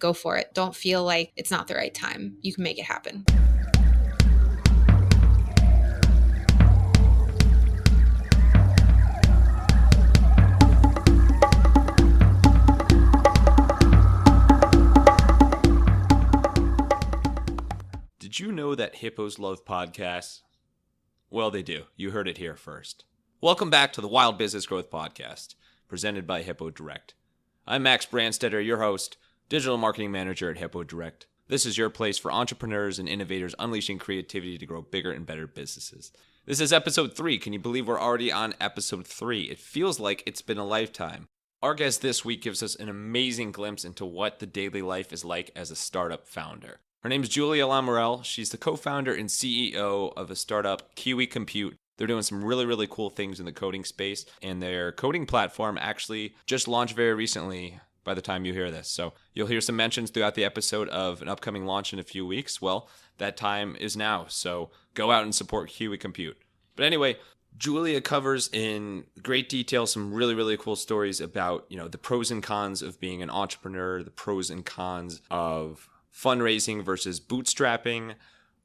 go for it. Don't feel like it's not the right time. You can make it happen. Did you know that hippos love podcasts? Well, they do. You heard it here first. Welcome back to the Wild Business Growth Podcast, presented by Hippo Direct. I'm Max Brandstetter, your host, Digital Marketing Manager at Hippo Direct. This is your place for entrepreneurs and innovators unleashing creativity to grow bigger and better businesses. This is episode 3. Can you believe we're already on episode 3? It feels like it's been a lifetime. Our guest this week gives us an amazing glimpse into what the daily life is like as a startup founder. Her name is Julia Lamorelle. She's the co-founder and CEO of a startup, Kiwi Compute. They're doing some really cool things in the coding space, and their coding platform actually just launched very recently by the time you hear this. So you'll hear some mentions throughout the episode of an upcoming launch in a few weeks. Well, that time is now, so go out and support Kiwi Compute. But anyway, Julia covers in great detail some really cool stories about, the pros and cons of being an entrepreneur, the pros and cons of fundraising versus bootstrapping,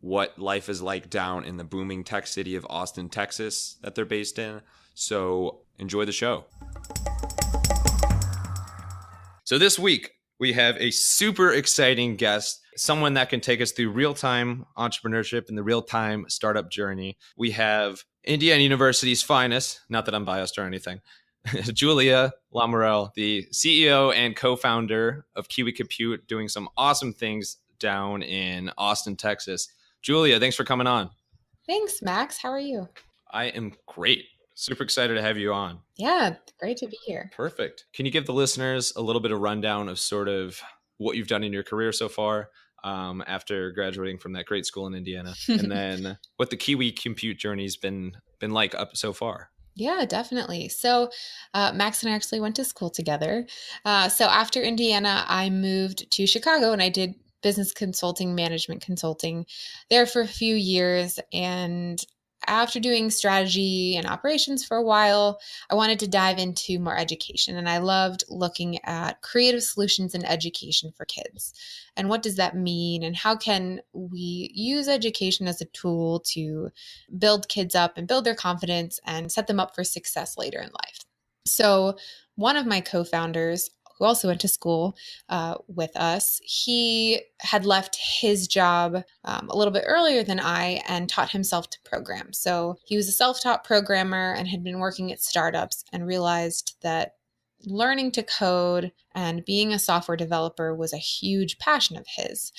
what life is like down in the booming tech city of Austin, Texas that they're based in. So enjoy the show. So this week we have a super exciting guest, someone that can take us through real-time entrepreneurship and the real-time startup journey. We have Indiana University's finest, not that I'm biased or anything, Julia Lamorelle, the CEO and co-founder of Kiwi Compute, doing some awesome things down in Austin, Texas. Julia, thanks for coming on. Thanks, Max. How are you? I am great. Super excited to have you on. Yeah, great to be here. Perfect. Can you give the listeners a little bit of rundown of sort of what you've done in your career so far after graduating from that great school in Indiana, and then what the Kiwi Compute journey's been like up so far? Yeah, definitely. So Max and I actually went to school together. So after Indiana, I moved to Chicago and I did business consulting, management consulting there for a few years. And after doing strategy and operations for a while, I wanted to dive into more education. And I loved looking at creative solutions in education for kids. And what does that mean? And how can we use education as a tool to build kids up and build their confidence and set them up for success later in life? So one of my co-founders, who also went to school with us, he had left his job a little bit earlier than I and taught himself to program. So he was a self-taught programmer and had been working at startups and realized that learning to code and being a software developer was a huge passion of his.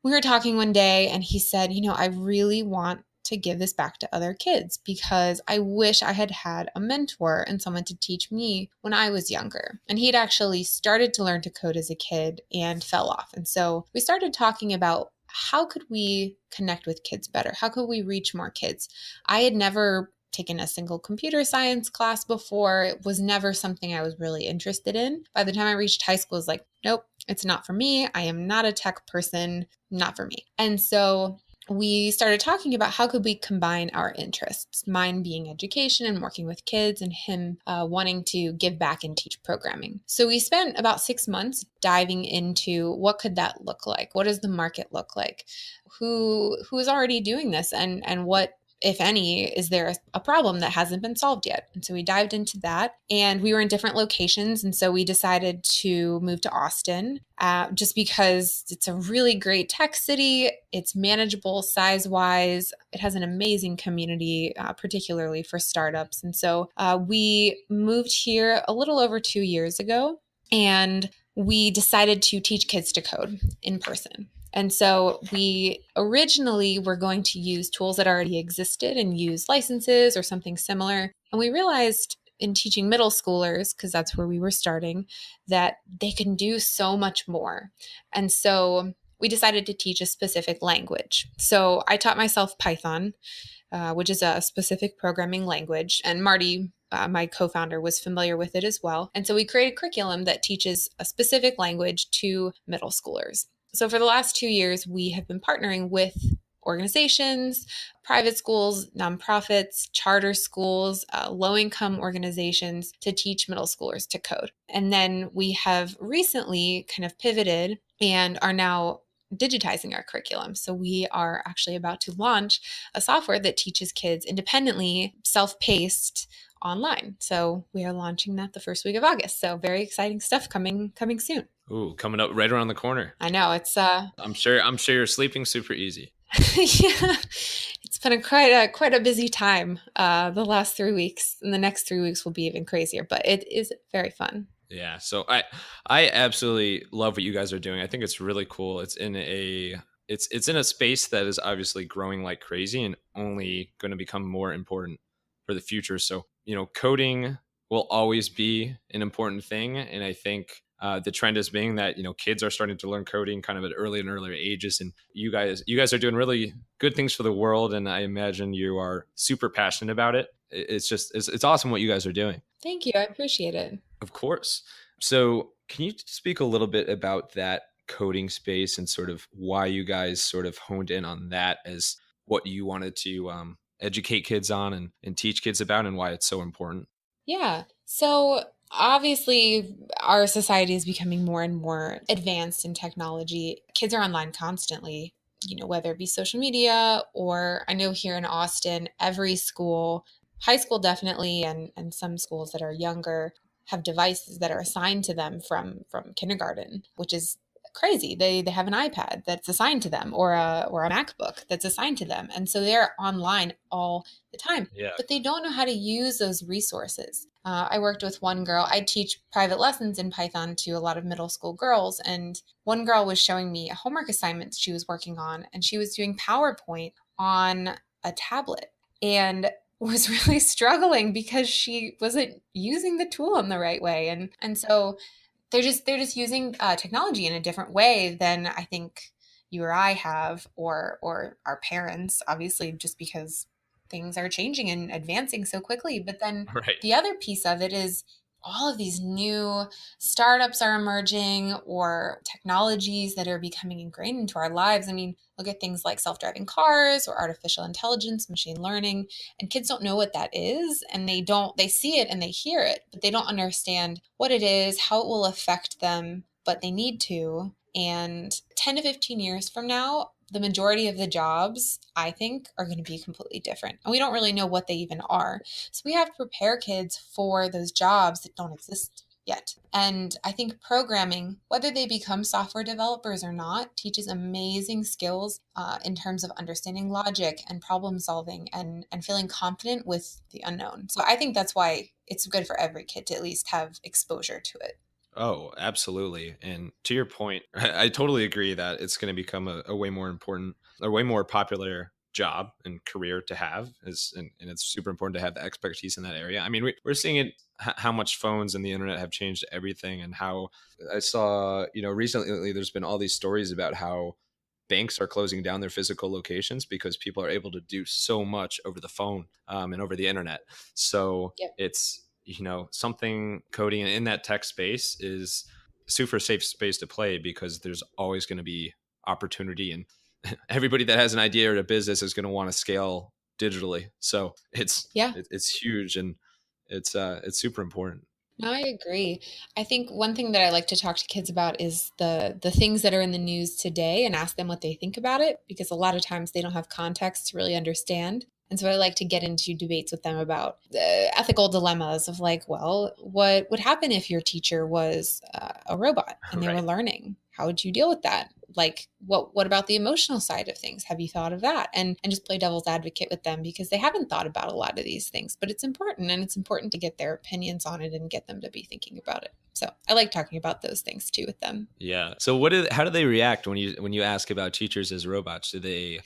We were talking one day and he said, I really want to give this back to other kids because I wish I had had a mentor and someone to teach me when I was younger. And he had actually started to learn to code as a kid and fell off. And so we started talking about how could we connect with kids better? How could we reach more kids? I had never taken a single computer science class before. It was never something I was really interested in. By the time I reached high school, I was like, nope, it's not for me. I am not a tech person, not for me. And so we started talking about how could we combine our interests, mine being education and working with kids, and him wanting to give back and teach programming. So we spent about 6 months diving into what could that look like? What does the market look like? Who is already doing this, and what, if any, is there a problem that hasn't been solved yet? And so we dived into that, and we were in different locations. And so we decided to move to Austin just because it's a really great tech city. It's manageable size-wise. It has an amazing community, particularly for startups. And so we moved here a little over 2 years ago, and we decided to teach kids to code in person. And so we originally were going to use tools that already existed and use licenses or something similar. And we realized in teaching middle schoolers, because that's where we were starting, that they can do so much more. And so we decided to teach a specific language. So I taught myself Python, which is a specific programming language. And Marty, my co-founder, was familiar with it as well. And so we created a curriculum that teaches a specific language to middle schoolers. So for the last 2 years, we have been partnering with organizations, private schools, nonprofits, charter schools, low-income organizations to teach middle schoolers to code. And then we have recently kind of pivoted and are now digitizing our curriculum. So we are actually about to launch a software that teaches kids independently, self-paced online. So we are launching that the first week of August. So very exciting stuff coming soon. Ooh, coming up right around the corner. I know it's I'm sure you're sleeping super easy. yeah, it's been quite a busy time the last 3 weeks, and the next 3 weeks will be even crazier. But it is very fun. Yeah, so I absolutely love what you guys are doing. I think it's really cool. It's in a space that is obviously growing like crazy and only going to become more important for the future. So, coding will always be an important thing, and I think the trend is being that kids are starting to learn coding kind of at early and earlier ages, and you guys are doing really good things for the world, and I imagine you are super passionate about it. It's awesome what you guys are doing. Thank you. I appreciate it. Of course. So, can you speak a little bit about that coding space and sort of why you guys sort of honed in on that as what you wanted to educate kids on and teach kids about, and why it's so important? Yeah. So obviously, our society is becoming more and more advanced in technology. Kids are online constantly, whether it be social media, or I know here in Austin, every school, high school definitely, and some schools that are younger have devices that are assigned to them from kindergarten, which is crazy. They have an iPad that's assigned to them, or a MacBook that's assigned to them. And so they're online all the time, Yeah. but they don't know how to use those resources. I worked with one girl. I teach private lessons in Python to a lot of middle school girls. And one girl was showing me a homework assignment she was working on, and she was doing PowerPoint on a tablet and was really struggling because she wasn't using the tool in the right way. And so they're just using technology in a different way than I think you or I have, or our parents, obviously, just because things are changing and advancing so quickly. But then Right. the other piece of it is all of these new startups are emerging, or technologies that are becoming ingrained into our lives. I mean, look at things like self-driving cars or artificial intelligence, machine learning, and kids don't know what that is, and they see it and they hear it, but they don't understand what it is, how it will affect them, but they need to. And 10 to 15 years from now, the majority of the jobs, I think, are going to be completely different. And we don't really know what they even are. So we have to prepare kids for those jobs that don't exist yet. And I think programming, whether they become software developers or not, teaches amazing skills in terms of understanding logic and problem solving, and feeling confident with the unknown. So I think that's why it's good for every kid to at least have exposure to it. Oh, absolutely. And to your point, I totally agree that it's going to become a way more important, a way more popular job and career to have and it's super important to have the expertise in that area. I mean, we're seeing it, how much phones and the internet have changed everything, and how I saw, recently there's been all these stories about how banks are closing down their physical locations because people are able to do so much over the phone and over the internet. So Yep. it's, something coding in that tech space is super safe space to play, because there's always going to be opportunity, and everybody that has an idea or a business is going to want to scale digitally. So Yeah. it's huge, and it's super important. No, I agree. I think one thing that I like to talk to kids about is the things that are in the news today, and ask them what they think about it, because a lot of times they don't have context to really understand. And so I like to get into debates with them about the ethical dilemmas of, like, well, what would happen if your teacher was a robot and they were Right. learning? How would you deal with that? Like, what about the emotional side of things? Have you thought of that? And just play devil's advocate with them, because they haven't thought about a lot of these things, but it's important, and it's important to get their opinions on it and get them to be thinking about it. So I like talking about those things too with them. Yeah. So how do they react when you ask about teachers as robots? Are they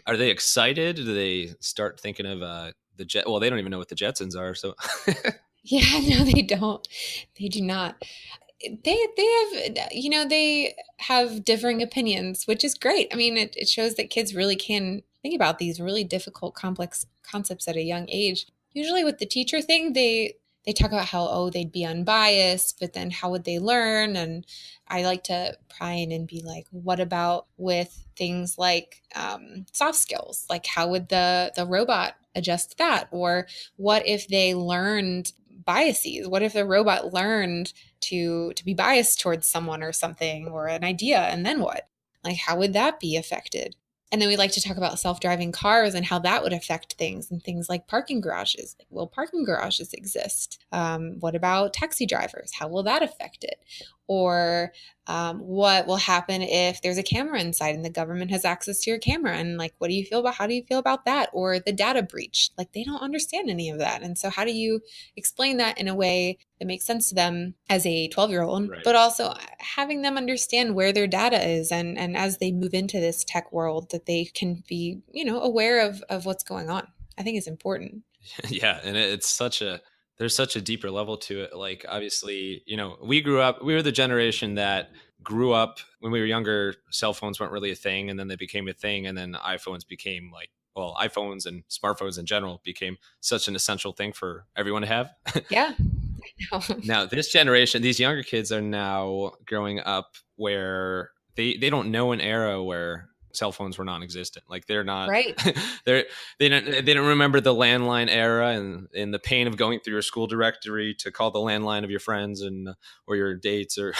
excited? Do they start thinking of the jet? Well, they don't even know what the Jetsons are. So Yeah, no, they don't. They do not. They have differing opinions, which is great. I mean, it shows that kids really can think about these really difficult, complex concepts at a young age. Usually with the teacher thing, they talk about how, oh, they'd be unbiased, but then how would they learn? And I like to pry in and be like, what about with things like soft skills? Like, how would the robot adjust that? Or what if they learned biases? What if the robot learned to be biased towards someone or something or an idea, and then what? Like, how would that be affected? And then we like to talk about self-driving cars and how that would affect things, and things like parking garages. Like, will parking garages exist? What about taxi drivers? How will that affect it? Or what will happen if there's a camera inside and the government has access to your camera? And like, what do you feel about, how do you feel about that? Or the data breach? Like, they don't understand any of that. And so how do you explain that in a way that makes sense to them as a 12-year-old, Right. but also having them understand where their data is, and as they move into this tech world, that they can be, aware of what's going on. I think it's important. Yeah, and there's such a deeper level to it. Like, obviously, we were the generation that grew up when we were younger. Cell phones weren't really a thing, and then they became a thing, and then iPhones became iPhones and smartphones in general became such an essential thing for everyone to have. Yeah. Now, this generation, these younger kids are now growing up where they don't know an era where cell phones were non-existent. Like, they're not Right. they don't remember the landline era and the pain of going through your school directory to call the landline of your friends or your dates or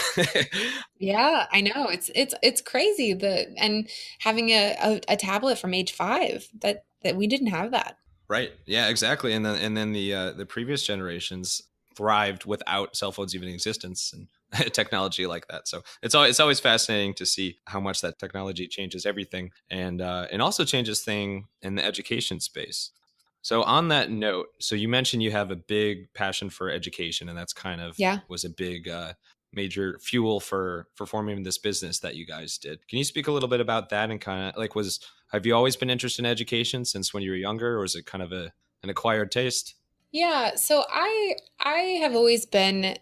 Yeah, I know. It's crazy, and having a tablet from age 5, that we didn't have that. Right. Yeah, exactly. And then the previous generations thrived without cell phones even in existence and technology like that. So it's always fascinating to see how much that technology changes everything and also changes thing in the education space. So on that note, so you mentioned you have a big passion for education, and that's kind of Yeah. was a big major fuel for forming this business that you guys did. Can you speak a little bit about that and kind of like have you always been interested in education since when you were younger, or is it kind of an acquired taste? Yeah, so I have always been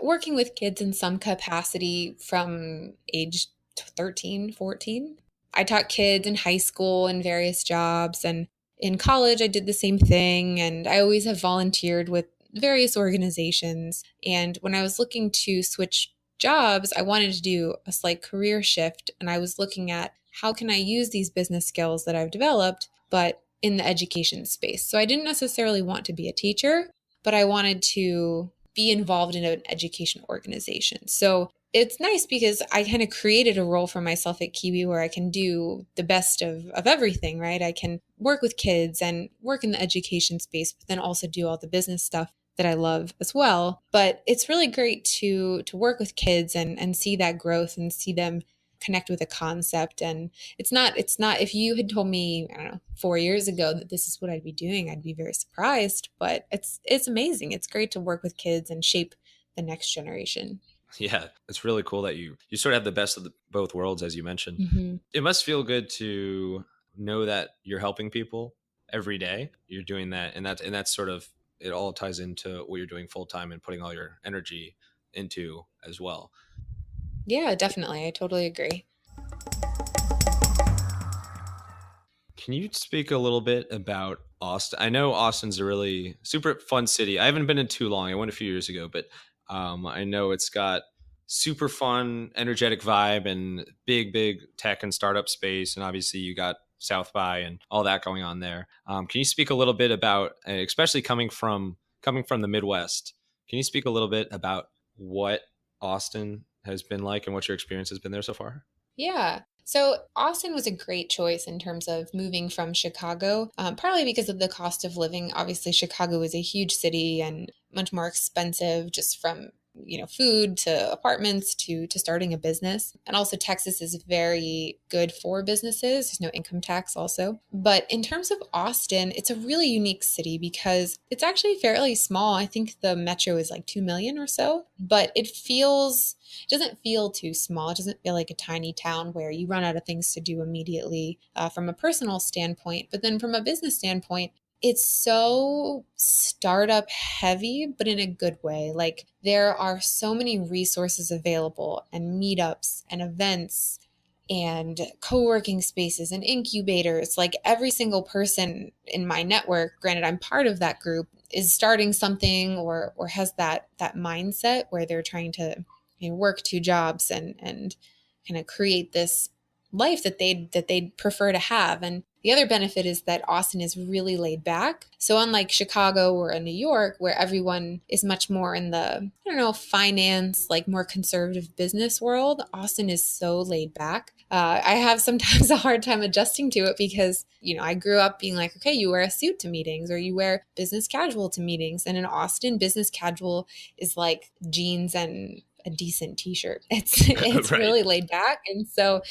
working with kids in some capacity from age 13, 14. I taught kids in high school and various jobs, and in college I did the same thing, and I always have volunteered with various organizations. And when I was looking to switch jobs, I wanted to do a slight career shift, and I was looking at how can I use these business skills that I've developed, but in the education space. So I didn't necessarily want to be a teacher, but I wanted to be involved in an education organization. So it's nice because I kind of created a role for myself at Kiwi where I can do the best of everything, right? I can work with kids and work in the education space, but then also do all the business stuff that I love as well. But it's really great to work with kids and see that growth and see them connect with a concept. And it's not if you had told me, I don't know, 4 years ago that this is what I'd be doing, I'd be very surprised. But it's amazing. It's great to work with kids and shape the next generation. Yeah, it's really cool that you sort of have the best of both worlds, as you mentioned. Mm-hmm. It must feel good to know that you're helping people every day. You're doing that, and that's sort of, it all ties into what you're doing full time and putting all your energy into as well. Yeah, definitely. I totally agree. Can you speak a little bit about Austin? I know Austin's a really super fun city. I haven't been in too long. I went a few years ago, but I know it's got super fun, energetic vibe and big tech and startup space. And obviously you got South by and all that going on there. Can you speak a little bit about, especially coming from the Midwest, can you speak a little bit about what Austin has been like and what your experience has been there so far? Yeah. So Austin was a great choice in terms of moving from Chicago, partly because of the cost of living. Obviously, Chicago is a huge city and much more expensive, just from food to apartments to starting a business. And also Texas is very good for businesses. There's no income tax also. But in terms of Austin, it's a really unique city because it's actually fairly small. I think the metro is like 2 million or so, but it doesn't feel too small. It doesn't feel like a tiny town where you run out of things to do immediately from a personal standpoint. But then from a business standpoint, it's so startup heavy, but in a good way. Like, there are so many resources available and meetups and events and co-working spaces and incubators. Like, every single person in my network, granted I'm part of that group, is starting something or has that mindset where they're trying to work 2 jobs and kind of create this life that they'd prefer to have. And The other benefit is that Austin is really laid back. So unlike Chicago or in New York, where everyone is much more in the, I don't know, finance, like more conservative business world, Austin is so laid back. I have sometimes a hard time adjusting to it because, I grew up being like, okay, you wear a suit to meetings or you wear business casual to meetings. And in Austin, business casual is like jeans and a decent t-shirt. It's Right. really laid back. And so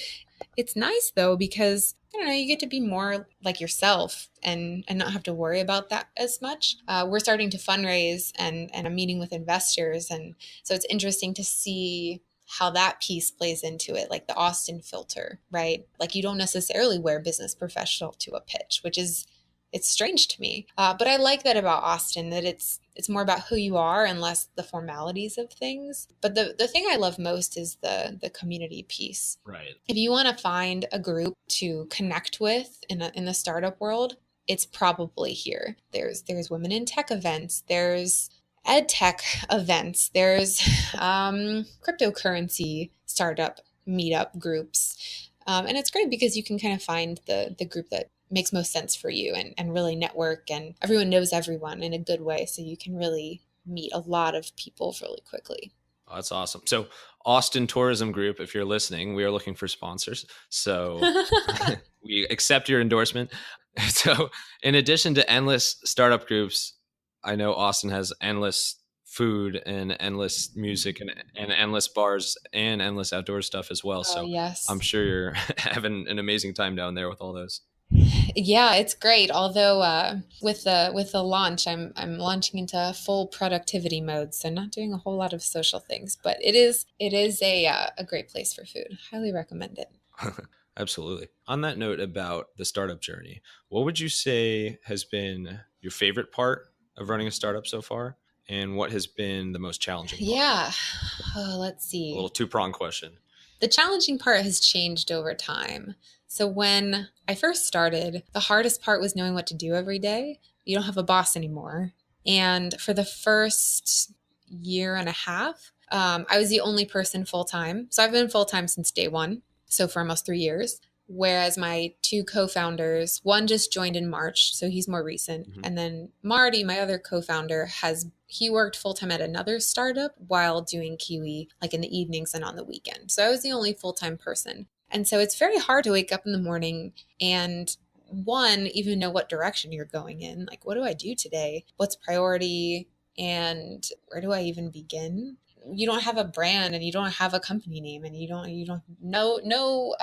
it's nice though, because I don't know, you get to be more like yourself and not have to worry about that as much. We're starting to fundraise and I'm meeting with investors. And so it's interesting to see how that piece plays into it, like the Austin filter, right? Like you don't necessarily wear business professional to a pitch, which is it's strange to me. But I like that about Austin, that it's more about who you are and less the formalities of things. But the thing I love most is the community piece. Right. If you want to find a group to connect with in the startup world, it's probably here. There's women in tech events. There's ed tech events. There's cryptocurrency startup meetup groups. And it's great because you can kind of find the group that makes most sense for you and really network, and everyone knows everyone in a good way. So you can really meet a lot of people really quickly. Oh, that's awesome. So Austin Tourism Group, if you're listening, we are looking for sponsors. So we accept your endorsement. So in addition to endless startup groups, I know Austin has endless food and endless music and endless bars and endless outdoor stuff as well. Oh, So yes. I'm sure you're having an amazing time down there with all those. Yeah, it's great. Although with the launch, I'm launching into full productivity mode, so not doing a whole lot of social things. But it is a great place for food. Highly recommend it. Absolutely. On that note about the startup journey, what would you say has been your favorite part of running a startup so far? And what has been the most challenging part? Yeah. Let's A see. little two-pronged question. The challenging part has changed over time. So when I first started, the hardest part was knowing what to do every day. You don't have a boss anymore. And for the first year and a half, I was the only person full time. So I've been full time since day one. So for almost 3 years. Whereas my two co-founders, one just joined in March, so he's more recent. Mhm. And then Marty, my other co-founder, he worked full-time at another startup while doing Kiwi, like in the evenings and on the weekend. So I was the only full-time person. And so it's very hard to wake up in the morning and one, even know what direction you're going in. Like, what do I do today? What's priority? And where do I even begin? You don't have a brand and you don't have a company name and you don't know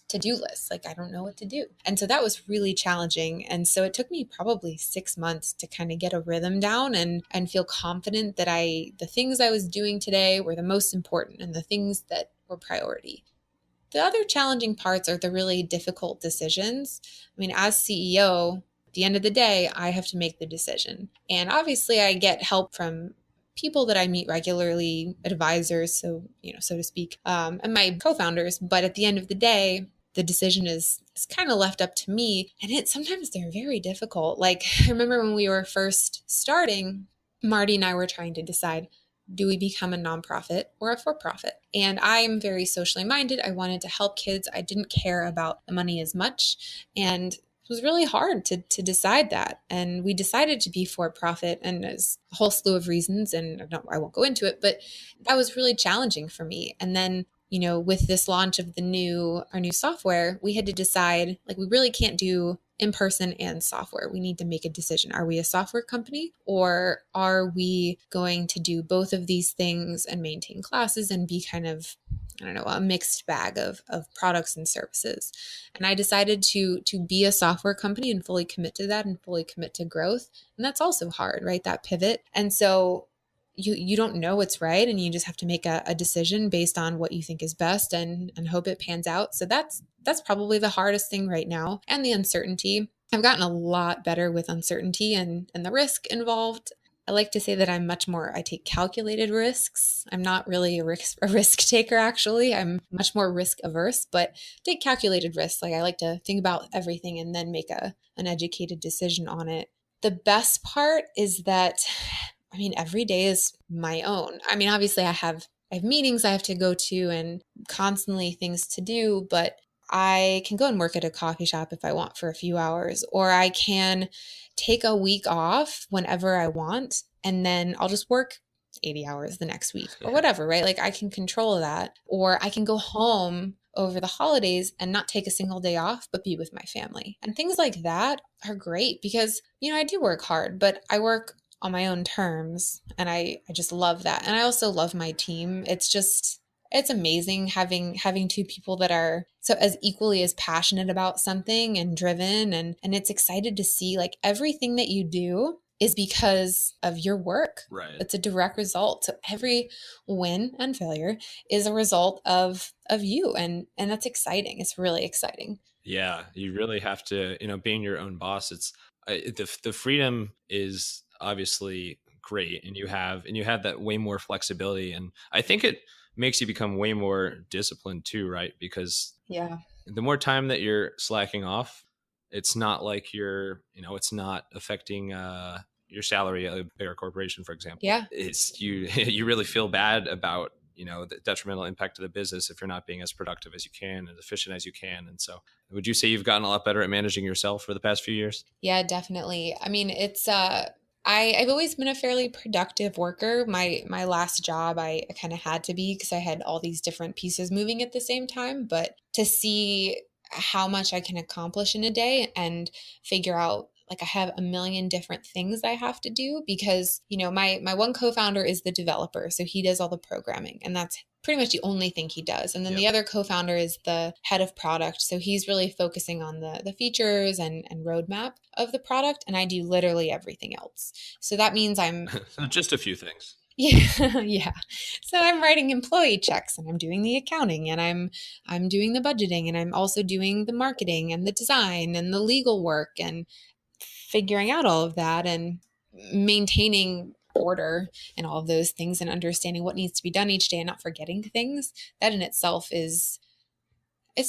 to-do lists. Like, I don't know what to do. And so that was really challenging. And so it took me probably 6 months to kind of get a rhythm down and feel confident that the things I was doing today were the most important and the things that were priority. The other challenging parts are the really difficult decisions. I mean, as CEO, at the end of the day, I have to make the decision. And obviously I get help from people that I meet regularly, advisors, so to speak, and my co-founders. But at the end of the day, the decision is kind of left up to me. And sometimes they're very difficult. Like, I remember when we were first starting, Marty and I were trying to decide, do we become a nonprofit or a for-profit? And I'm very socially minded. I wanted to help kids. I didn't care about the money as much. And it was really hard to decide that. And we decided to be for-profit, and there's a whole slew of reasons, and I won't go into it, but that was really challenging for me. And then, with this launch of our new software, we had to decide, like, we really can't do in person and software. We need to make a decision. Are we a software company, or are we going to do both of these things and maintain classes and be kind of, I don't know, a mixed bag of products and services? And I decided to be a software company and fully commit to that and fully commit to growth. And that's also hard, right? That pivot. And so you don't know what's right, and you just have to make a decision based on what you think is best and hope it pans out. So that's probably the hardest thing right now, and the uncertainty. I've gotten a lot better with uncertainty and the risk involved. I like to say that I take calculated risks. I'm not really a risk taker, actually. I'm much more risk averse, but take calculated risks. Like, I like to think about everything and then make an educated decision on it. The best part is that, I mean, every day is my own. I mean, obviously I have meetings I have to go to and constantly things to do, but I can go and work at a coffee shop if I want for a few hours, or I can take a week off whenever I want, and then I'll just work 80 hours the next week or whatever, right? Like I can control that. Or I can go home over the holidays and not take a single day off, but be with my family. And things like that are great because, I do work hard, but I work on my own terms. And I just love that. And I also love my team. It's amazing having two people that are so as equally as passionate about something and driven, and it's excited to see like everything that you do is because of your work. Right. It's a direct result. So every win and failure is a result of you, and that's exciting. It's really exciting. Yeah, you really have to, being your own boss. It's the freedom is obviously great, and you have that way more flexibility, and I think it makes you become way more disciplined too, right? Because the more time that you're slacking off, it's not like it's not affecting your salary at a bigger corporation, for example. Yeah. It's you really feel bad about, the detrimental impact to the business if you're not being as productive as you can, as efficient as you can. And so would you say you've gotten a lot better at managing yourself for the past few years? Yeah, definitely. I mean, it's I've always been a fairly productive worker. My last job, I kind of had to be because I had all these different pieces moving at the same time. But to see how much I can accomplish in a day and figure out, like, I have a million different things I have to do because, my one co-founder is the developer. So he does all the programming, and that's pretty much the only thing he does. And then the other co-founder is the head of product. So he's really focusing on the features and roadmap of the product. And I do literally everything else. So that means I'm just a few things. Yeah. Yeah. So I'm writing employee checks, and I'm doing the accounting, and I'm doing the budgeting, and I'm also doing the marketing and the design and the legal work and figuring out all of that and maintaining order and all of those things and understanding what needs to be done each day and not forgetting things. That in itself it's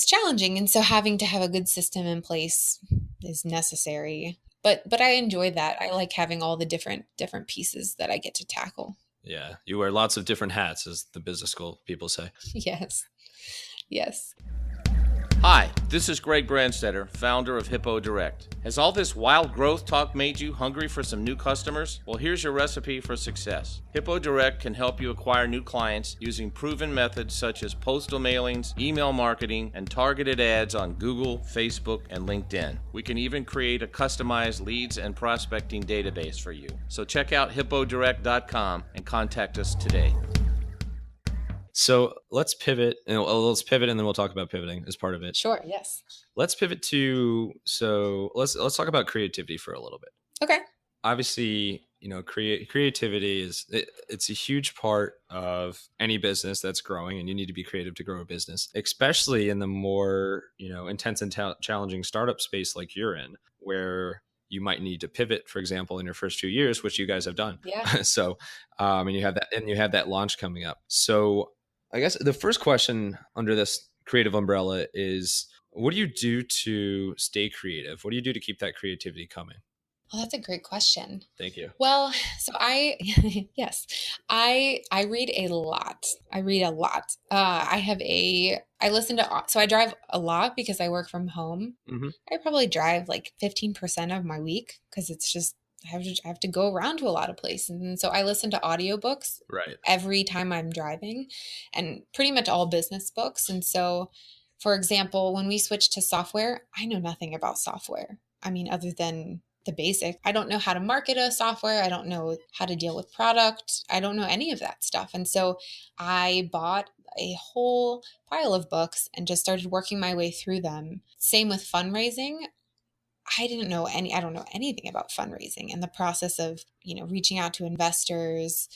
challenging. And so having to have a good system in place is necessary. But I enjoy that. I like having all the different pieces that I get to tackle. Yeah. You wear lots of different hats, as the business school people say. Yes. Yes. Hi, this is Greg Brandstetter, founder of Hippo Direct. Has all this wild growth talk made you hungry for some new customers? Well, here's your recipe for success. Hippo Direct can help you acquire new clients using proven methods such as postal mailings, email marketing, and targeted ads on Google, Facebook, and LinkedIn. We can even create a customized leads and prospecting database for you. So check out hippodirect.com and contact us today. So let's pivot, and then we'll talk about pivoting as part of it. Sure. Yes. Let's pivot to, let's talk about creativity for a little bit. Okay. Obviously, creativity it's a huge part of any business that's growing, and you need to be creative to grow a business, especially in the more, intense and challenging startup space like you're in, where you might need to pivot, for example, in your first 2 years, which you guys have done. Yeah. So, and you have that launch coming up. So I guess the first question under this creative umbrella is, what do you do to stay creative? What do you do to keep that creativity coming? Well, that's a great question. Thank you. Well, so yes, I read a lot. I listen to, so I drive a lot because I work from home. Mm-hmm. I probably drive like 15% of my week because it's just, I have to go around to a lot of places. And so I listen to audiobooks every time I'm driving, and pretty much all business books. And so, for example, when we switched to software, I know nothing about software. I mean, other than the basic. I don't know how to market a software. I don't know how to deal with product. I don't know any of that stuff. And so I bought a whole pile of books and just started working my way through them. Same with fundraising. I don't know anything about fundraising and the process of, reaching out to investors.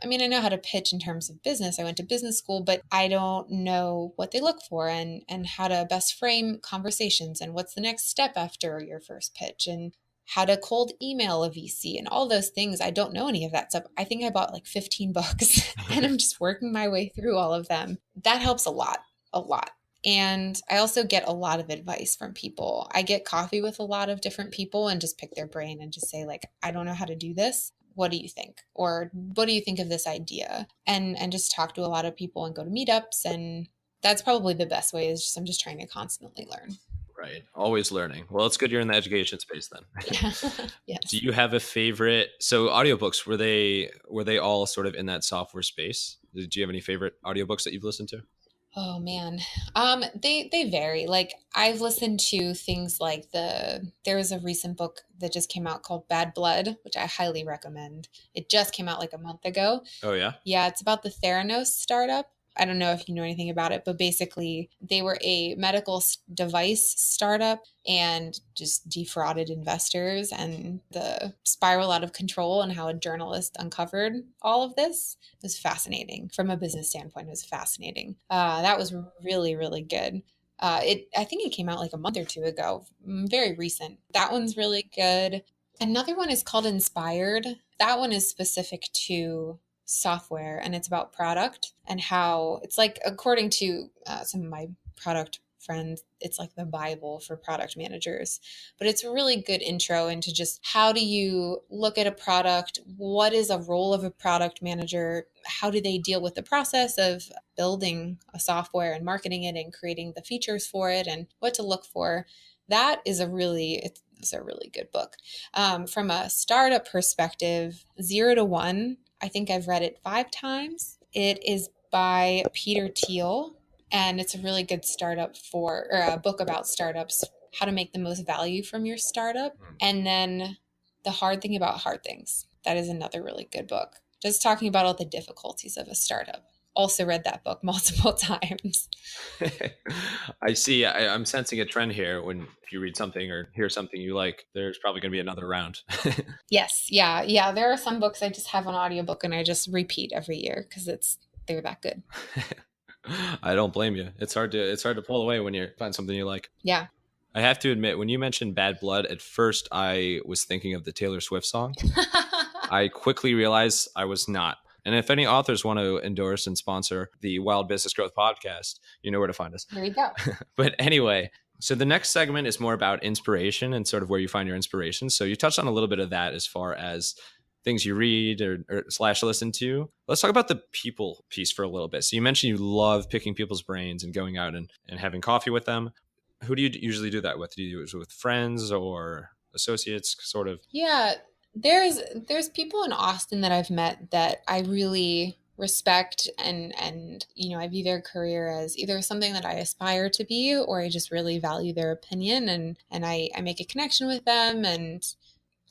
I mean, I know how to pitch in terms of business. I went to business school, but I don't know what they look for and how to best frame conversations and what's the next step after your first pitch and how to cold email a VC and all those things. I don't know any of that stuff. I think I bought like 15 books and I'm just working my way through all of them. That helps a lot. And I also get a lot of advice from people. I get coffee with a lot of different people and just pick their brain and just say, like, I don't know how to do this. What do you think? Or what do you think of this idea? And just talk to a lot of people and go to meetups. And that's probably the best way is I'm just trying to constantly learn. Right. Always learning. Well, it's good you're in the education space then. Yes. Do you have a favorite? So audiobooks, were they all sort of in that software space? Do you have any favorite audiobooks that you've listened to? Oh man. They vary. Like I've listened to things like there was a recent book that just came out called Bad Blood, which I highly recommend. It just came out like a month ago. Oh yeah. Yeah, it's about the Theranos startup. I don't know if you know anything about it, but basically they were a medical device startup and just defrauded investors, and the spiral out of control and how a journalist uncovered all of this was fascinating. From a business standpoint, it was fascinating. That was really, really good. I think it came out like a month or two ago, very recent. That one's really good. Another one is called Inspired. That one is specific to software, and it's about product and how it's like, according to some of my product friends, it's like the Bible for product managers. But it's a really good intro into just how do you look at a product? What is a role of a product manager? How do they deal with the process of building a software and marketing it and creating the features for it and what to look for? That is it's a really good book. From a startup perspective, 0 to 1, I think I've read it 5 times. It is by Peter Thiel, and it's a really good or a book about startups, how to make the most value from your startup. And then The Hard Thing About Hard Things. That is another really good book. Just talking about all the difficulties of a startup. Also read that book multiple times. I see. I'm sensing a trend here. When if you read something or hear something you like, there's probably going to be another round. Yes. Yeah. There are some books I just have on audiobook and I just repeat every year because they're that good. I don't blame you. It's hard to pull away when you find something you like. Yeah. I have to admit, when you mentioned Bad Blood, at first I was thinking of the Taylor Swift song. I quickly realized I was not. And if any authors want to endorse and sponsor the Wild Business Growth podcast, you know where to find us. There you go. But anyway, so the next segment is more about inspiration and sort of where you find your inspiration. So you touched on a little bit of that as far as things you read or / listen to. Let's talk about the people piece for a little bit. So you mentioned you love picking people's brains and going out and having coffee with them. Who do you usually do that with? Do you do it with friends or associates, sort of? Yeah. There's people in Austin that I've met that I really respect and I view their career as either something that I aspire to be, or I just really value their opinion and I make a connection with them, and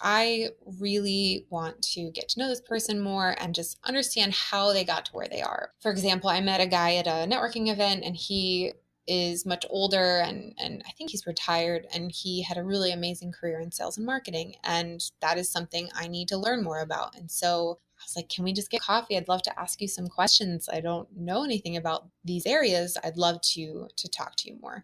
I really want to get to know this person more and just understand how they got to where they are. For example, I met a guy at a networking event, and he is much older and I think he's retired, and he had a really amazing career in sales and marketing. And that is something I need to learn more about. And so I was like, can we just get coffee? I'd love to ask you some questions. I don't know anything about these areas. I'd love to talk to you more.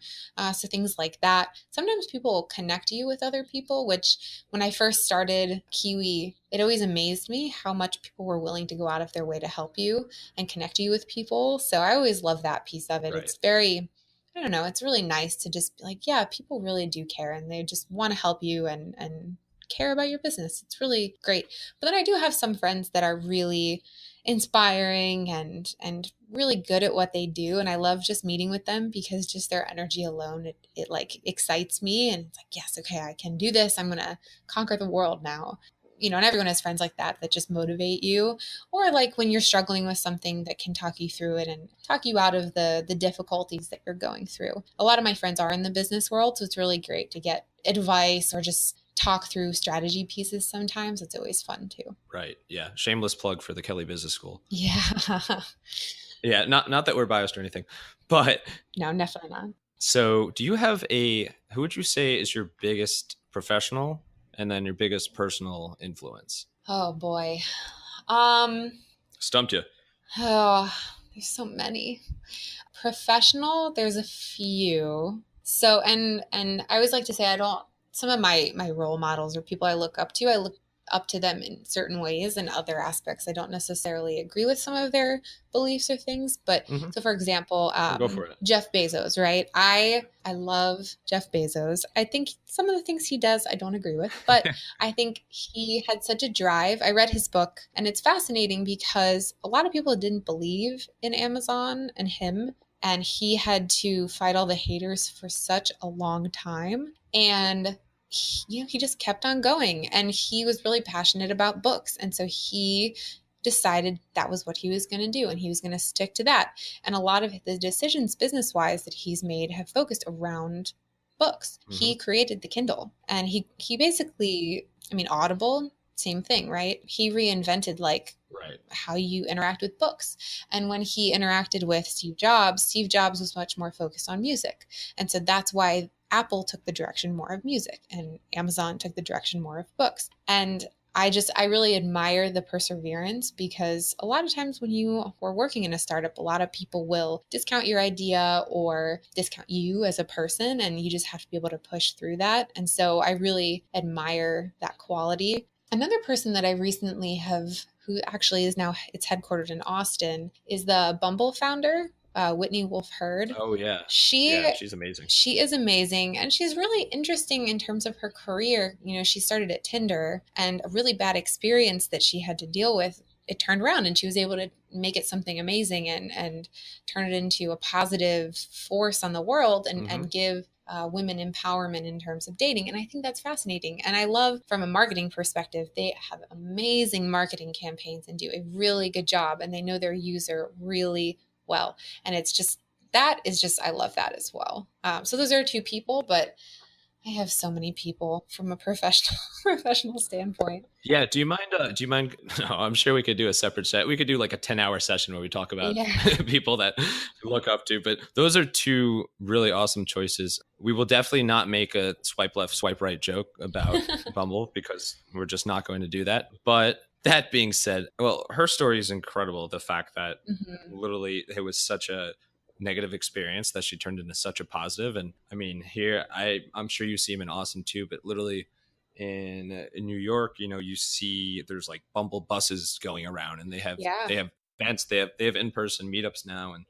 So things like that. Sometimes people will connect you with other people, which when I first started Kiwi, it always amazed me how much people were willing to go out of their way to help you and connect you with people. So I always love that piece of it. Right. It's very, I don't know, it's really nice to just be like, yeah, people really do care and they just want to help you and care about your business. It's really great. But then I do have some friends that are really inspiring and really good at what they do. And I love just meeting with them because just their energy alone, it like excites me. And it's like, yes, okay, I can do this. I'm going to conquer the world now. And everyone has friends like that just motivate you, or like when you're struggling with something that can talk you through it and talk you out of the difficulties that you're going through. A lot of my friends are in the business world, so it's really great to get advice or just talk through strategy pieces sometimes. It's always fun too. Right. Yeah. Shameless plug for the Kelly Business School. Yeah. Yeah. Not that we're biased or anything, but. No, definitely not. So do you have who would you say is your biggest professional and then your biggest personal influence? Oh boy. Stumped you. Oh, there's so many. Professional, there's a few. So, and I always like to say some of my role models or people I look up to them in certain ways, and other aspects I don't necessarily agree with some of their beliefs or things. But So for example, go for it. Jeff Bezos, right? I love Jeff Bezos. I think some of the things he does I don't agree with, but I think he had such a drive. I read his book, and it's fascinating because a lot of people didn't believe in Amazon and him and he had to fight all the haters for such a long time. And he just kept on going, and he was really passionate about books. And so he decided that was what he was going to do, and he was going to stick to that. And a lot of the decisions business wise that he's made have focused around books. He created the Kindle, and he basically, I mean, Audible, same thing, right? He reinvented how you interact with books. And when he interacted with Steve Jobs was much more focused on music. And so that's why Apple took the direction more of music, and Amazon took the direction more of books. And I really admire the perseverance, because a lot of times when you are working in a startup, a lot of people will discount your idea or discount you as a person, and you just have to be able to push through that. And so I really admire that quality. Another person that I recently have, who actually is now, it's headquartered in Austin, is the Bumble founder, Whitney Wolfe Herd. Oh, yeah. She's amazing. She is amazing. And she's really interesting in terms of her career. She started at Tinder, and a really bad experience that she had to deal with, it turned around, and she was able to make it something amazing and turn it into a positive force on the world, and give women empowerment in terms of dating. And I think that's fascinating. And I love, from a marketing perspective, they have amazing marketing campaigns and do a really good job, and they know their user really well. And I love that as well. So those are two people, but I have so many people from a professional standpoint. Yeah. Do you mind? No, I'm sure we could do a separate set. We could do like a 10-hour session where we talk about people that we look up to, but those are two really awesome choices. We will definitely not make a swipe left, swipe right joke about Bumble, because we're just not going to do that. But that being said, well, her story is incredible. The fact that literally it was such a negative experience that she turned into such a positive. And I mean, here, I'm sure you see him in Austin too, but literally in New York, you see there's like Bumble buses going around, and they have events, they have in-person meetups now, and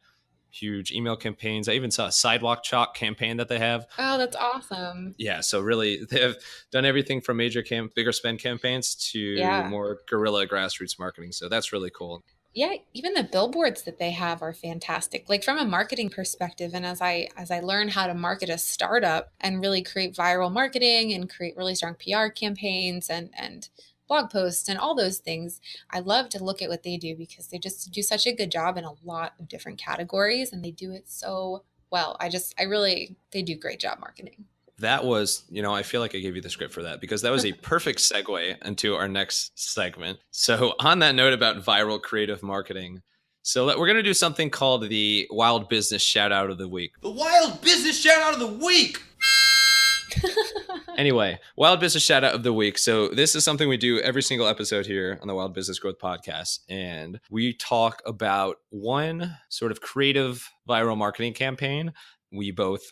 huge email campaigns. I even saw a sidewalk chalk campaign that they have. Oh, that's awesome. Yeah. So really they have done everything from bigger spend campaigns to more guerrilla grassroots marketing. So that's really cool. Yeah, even the billboards that they have are fantastic. Like, from a marketing perspective, and as I learn how to market a startup and really create viral marketing and create really strong PR campaigns and blog posts and all those things, I love to look at what they do, because they just do such a good job in a lot of different categories, and they do it so well. They do great job marketing. That was, I feel like I gave you the script for that, because that was a perfect segue into our next segment. So on that note about viral creative marketing, so we're going to do something called the Wild Business Shout Out of the Week. The Wild Business Shout Out of the Week! Anyway, Wild Business Shout Out of the Week. So this is something we do every single episode here on the Wild Business Growth Podcast. And we talk about one sort of creative viral marketing campaign we both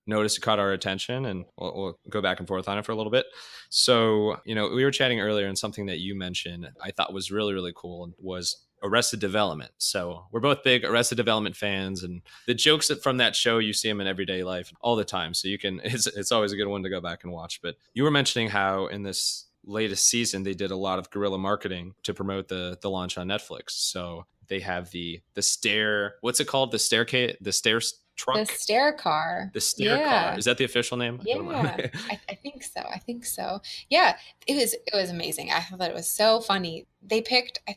noticed caught our attention, and we'll go back and forth on it for a little bit. So, we were chatting earlier, and something that you mentioned I thought was really, really cool was Arrested Development. So we're both big Arrested Development fans, and the jokes from that show, you see them in everyday life all the time. So it's always a good one to go back and watch. But you were mentioning how in this latest season, they did a lot of guerrilla marketing to promote the launch on Netflix. So they have the stair, what's it called? The staircase, the stairs truck? The stair car. The stair car. Is that the official name? Yeah, I think so. Yeah, it was amazing. I thought it was so funny. They picked, I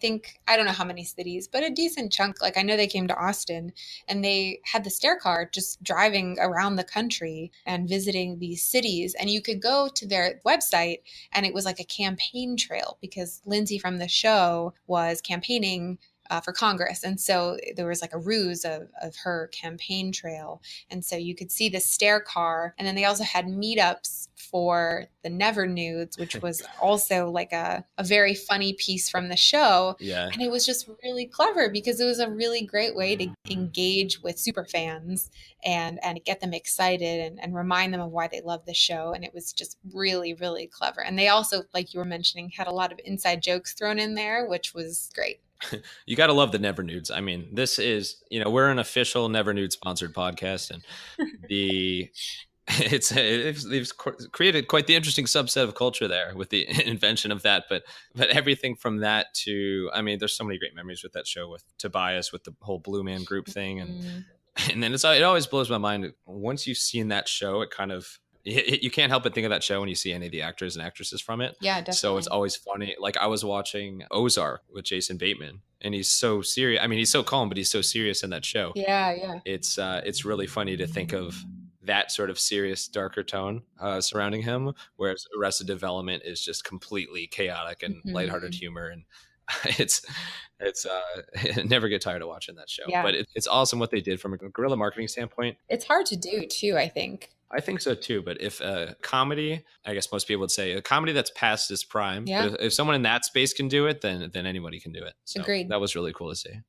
don't know how many cities, but a decent chunk. Like, I know they came to Austin, and they had the stair car just driving around the country and visiting these cities. And you could go to their website, and it was like a campaign trail, because Lindsay from the show was campaigning for Congress. And so there was like a ruse of her campaign trail. And so you could see the stair car. And then they also had meetups for the Never Nudes, which was also like a very funny piece from the show. Yeah. And it was just really clever, because it was a really great way to engage with super fans and get them excited and remind them of why they love the show. And it was just really, really clever. And they also, like you were mentioning, had a lot of inside jokes thrown in there, which was great. You got to love the Never Nudes. I mean, this is, we're an official Never Nude sponsored podcast, and it's created quite the interesting subset of culture there with the invention of that. But everything from that to, I mean, there's so many great memories with that show, with Tobias, with the whole Blue Man Group thing, and And then it always blows my mind. Once you've seen that show, it kind of, you can't help but think of that show when you see any of the actors and actresses from it. Yeah, definitely. So it's always funny. Like I was watching Ozark with Jason Bateman, and he's so serious. I mean, he's so calm, but he's so serious in that show. Yeah. It's really funny to think of that sort of serious, darker tone surrounding him, whereas Arrested Development is just completely chaotic and lighthearted humor. And it's never get tired of watching that show. Yeah. But it's awesome what they did from a guerrilla marketing standpoint. It's hard to do too, I think. I think so too. But if a comedy, I guess most people would say a comedy that's past its prime, but if someone in that space can do it, then anybody can do it. So Agreed. That was really cool to see.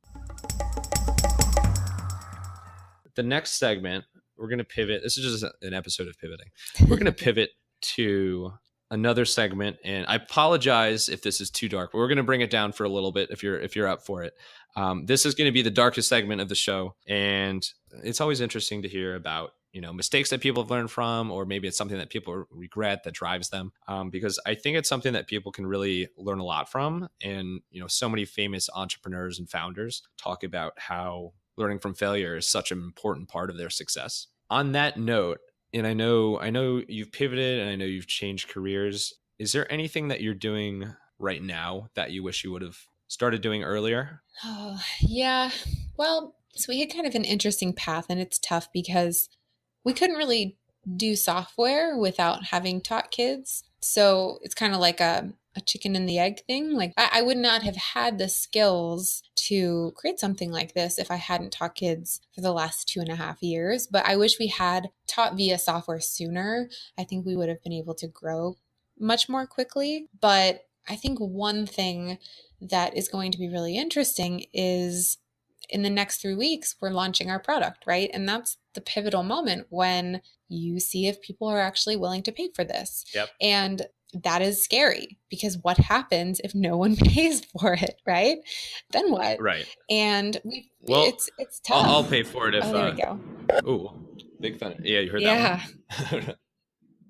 The next segment, we're going to pivot. This is just an episode of pivoting. We're going to pivot to another segment, and I apologize if this is too dark, but we're going to bring it down for a little bit if you're up for it. This is going to be the darkest segment of the show, and it's always interesting to hear about mistakes that people have learned from, or maybe it's something that people regret that drives them, because I think it's something that people can really learn a lot from. And so many famous entrepreneurs and founders talk about how learning from failure is such an important part of their success. On that note, and I know you've pivoted and I know you've changed careers. Is there anything that you're doing right now that you wish you would have started doing earlier? Oh, yeah. Well, so we had kind of an interesting path, and it's tough because we couldn't really do software without having taught kids. So it's kind of like a chicken and the egg thing. Like I would not have had the skills to create something like this if I hadn't taught kids for the last 2.5 years. But I wish we had taught via software sooner. I think we would have been able to grow much more quickly. But I think one thing that is going to be really interesting is in the next 3 weeks, we're launching our product, right? And that's the pivotal moment when you see if people are actually willing to pay for this. Yep. And that is scary, because what happens if no one pays for it, right? Then what? Right. And it's tough. I'll pay for it if. Oh, there we go. Ooh, big thunder! Yeah, you heard that one.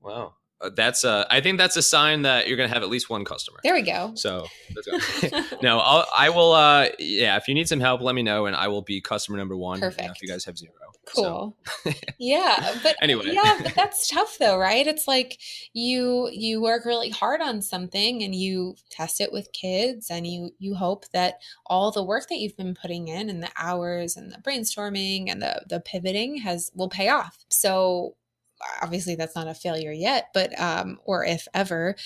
Wow. I think that's a sign that you're going to have at least one customer. There we go. So let's go. No, I will. If you need some help, let me know, and I will be customer number one. Perfect. If you guys have 0. Cool. So. Yeah. But anyway. Yeah, but that's tough though, right? It's like you work really hard on something and you test it with kids, and you hope that all the work that you've been putting in and the hours and the brainstorming and the pivoting will pay off. So obviously that's not a failure yet, but or if ever,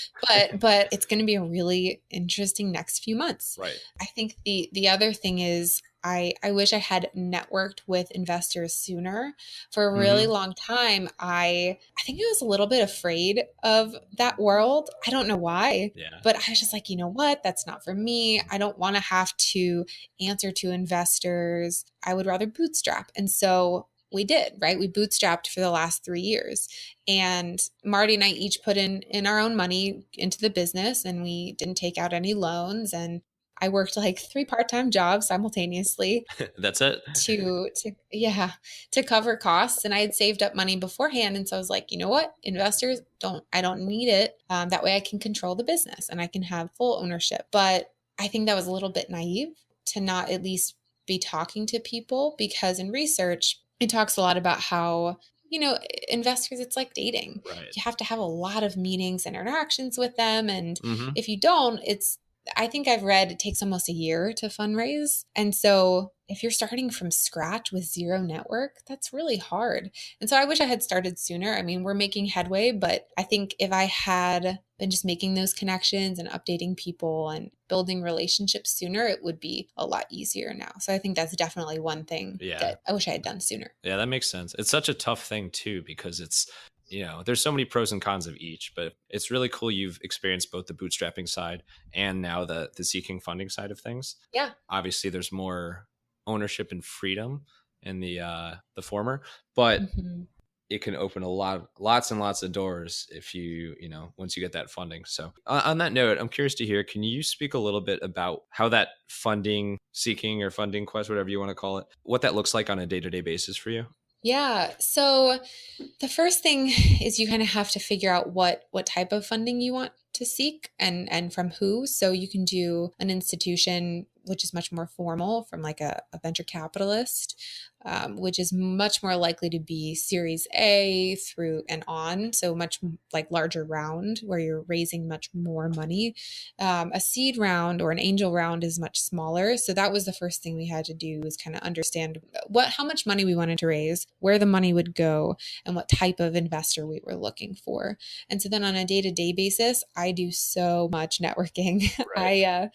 but it's going to be a really interesting next few months. Right. I think the other thing is I wish I had networked with investors sooner. For a really long time, I think I was a little bit afraid of that world. I don't know why, but I was just like, you know what? That's not for me. I don't want to have to answer to investors. I would rather bootstrap. And so we did, right? We bootstrapped for the last 3 years, and Marty and I each put in our own money into the business, and we didn't take out any loans. And I worked like 3 part-time jobs simultaneously. That's it. To cover costs. And I had saved up money beforehand. And so I was like, you know what? Investors I don't need it. That way I can control the business and I can have full ownership. But I think that was a little bit naive to not at least be talking to people, because in research, it talks a lot about how, investors, it's like dating. Right. You have to have a lot of meetings and interactions with them. And if you don't, I think I've read it takes almost a year to fundraise. And so if you're starting from scratch with 0 network, that's really hard. And so I wish I had started sooner. I mean, we're making headway, but I think if I had been just making those connections and updating people and building relationships sooner, it would be a lot easier now. So I think that's definitely one thing that I wish I had done sooner. Yeah, that makes sense. It's such a tough thing too, because it's, there's so many pros and cons of each, but it's really cool you've experienced both the bootstrapping side and now the seeking funding side of things. Yeah. Obviously there's more ownership and freedom in the former, but it can open lots and lots of doors if once you get that funding. So on that note, I'm curious to hear, can you speak a little bit about how that funding seeking or funding quest, whatever you want to call it, what that looks like on a day-to-day basis for you? Yeah. So the first thing is you kind of have to figure out what type of funding you want to seek and from who. So you can do an institution which is much more formal from like a venture capitalist, which is much more likely to be Series A through and on. So much like larger round where you're raising much more money. A seed round or an angel round is much smaller. So that was the first thing we had to do, was kind of understand how much money we wanted to raise, where the money would go, and what type of investor we were looking for. And so then on a day-to-day basis, I do so much networking. Right.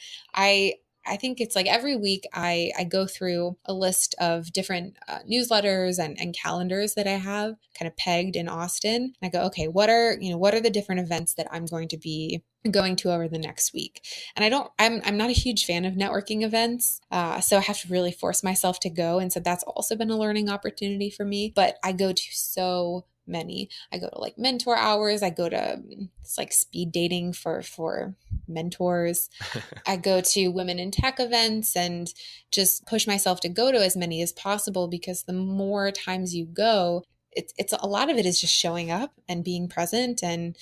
I think it's like every week I go through a list of different newsletters and calendars that I have kind of pegged in Austin. And I go, okay, what are the different events that I'm going to be going to over the next week? And I'm not a huge fan of networking events. So I have to really force myself to go. And so that's also been a learning opportunity for me, but I go to so many. I go to like mentor hours. I go to it's like speed dating for mentors. I go to women in tech events and just push myself to go to as many as possible, because the more times you go, it's a lot of it is just showing up and being present and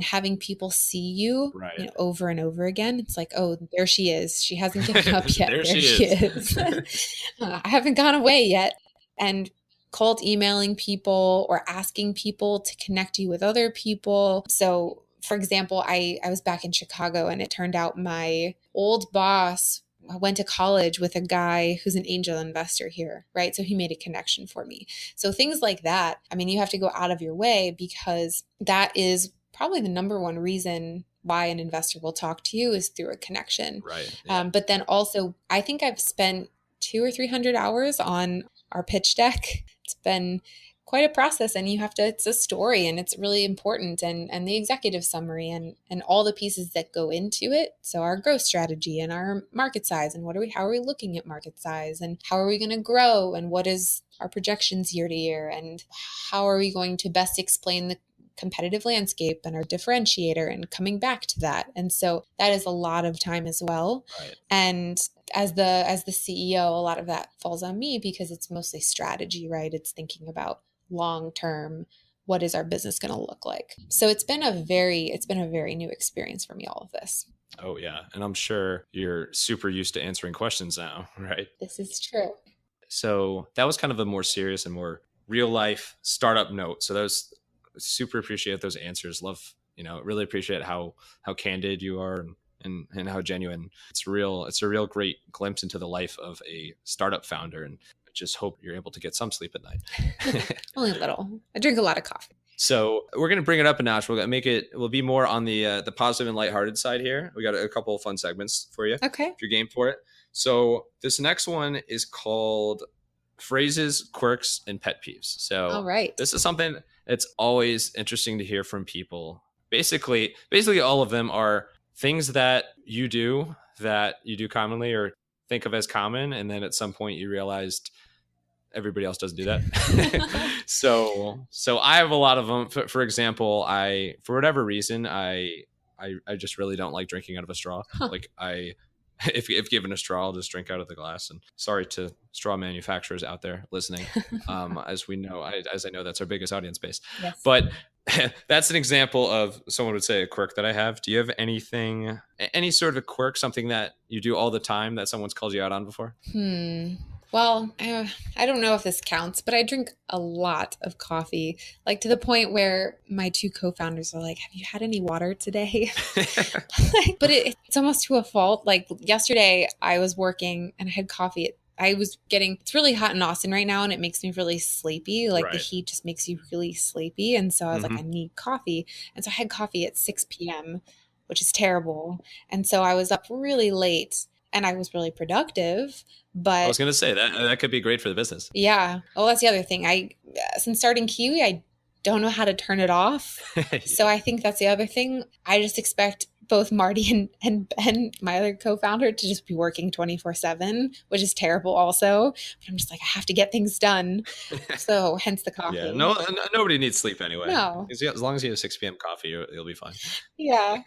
having people see you, Right. over and over again. It's like, oh, there she is. She hasn't given up yet. There she she is. I haven't gone away yet. And cold emailing people or asking people to connect you with other people. So for example, I was back in Chicago, and it turned out my old boss went to college with a guy who's an angel investor here, right? So he made a connection for me. So things like that, I mean, you have to go out of your way, because that is probably the number one reason why an investor will talk to you, is through a connection. Right. Yeah. But then also, I think I've spent 200 or 300 hours on our pitch deck. It's been quite a process, and it's a story, and it's really important, and the executive summary and all the pieces that go into it. So our growth strategy and our market size, and how are we looking at market size, and how are we going to grow, and what is our projections year to year, and how are we going to best explain the competitive landscape and our differentiator, and coming back to that. And so that is a lot of time as well. Right. And as the CEO, a lot of that falls on me, because it's mostly strategy, right? It's thinking about long term, what is our business going to look like? So it's been a very new experience for me, all of this. Oh yeah. And I'm sure you're super used to answering questions now, right? This is true. So that was kind of a more serious and more real life startup note. So that was super appreciate those answers. Love, really appreciate how candid you are and how genuine. It's a real great glimpse into the life of a startup founder, and I just hope you're able to get some sleep at night. Only a little. I drink a lot of coffee. So we're going to bring it up a notch. We'll be more on the positive and lighthearted side here. We got a couple of fun segments for you. Okay. If you're game for it. So this next one is called phrases, quirks, and pet peeves. So all right. This is something that's always interesting to hear from people. Basically all of them are things that you do commonly or think of as common, and then at some point you realized everybody else doesn't do that. So I have a lot of them. For example, for whatever reason, I just really don't like drinking out of a straw. Like if given a straw, I'll just drink out of the glass. And sorry to straw manufacturers out there listening. As we know, as I know, that's our biggest audience base. Yes. But that's an example of, someone would say, a quirk that I have. Do you have any sort of a quirk, something that you do all the time that someone's called you out on before? Well, I don't know if this counts, but I drink a lot of coffee, like to the point where my two co-founders are like, have you had any water today? But it's almost to a fault. Like yesterday I was working and I had coffee. It's really hot in Austin right now, and it makes me really sleepy. Like the heat just makes you really sleepy. And so I was like, I need coffee. And so I had coffee at 6 p.m., which is terrible. And so I was up really late. And I was really productive, but I was going to say that could be great for the business. Yeah. Oh, that's the other thing. Since starting Kiwi, I don't know how to turn it off. Yeah. So I think that's the other thing. I just expect both Marty and Ben, my other co-founder, to just be working 24/7, which is terrible also. But I'm just like, I have to get things done. So hence the coffee. Yeah. No, nobody needs sleep anyway. No. As long as you have 6 p.m. coffee, you'll be fine. Yeah.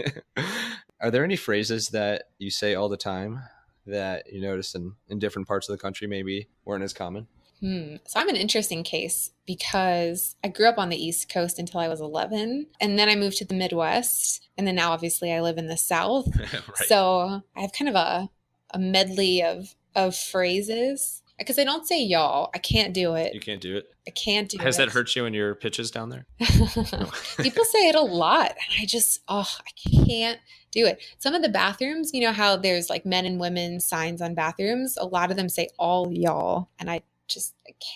Are there any phrases that you say all the time that you notice in different parts of the country maybe weren't as common? So I'm an interesting case because I grew up on the East Coast until I was 11. And then I moved to the Midwest. And then now obviously I live in the South. Right. So I have kind of a a medley of phrases. Because I don't say y'all. I can't do it. You can't do it? I can't do it. Has that hurt you in your pitches down there? People say it a lot. And I can't do it. Some of the bathrooms, you know how there's like men and women signs on bathrooms? A lot of them say all y'all. And I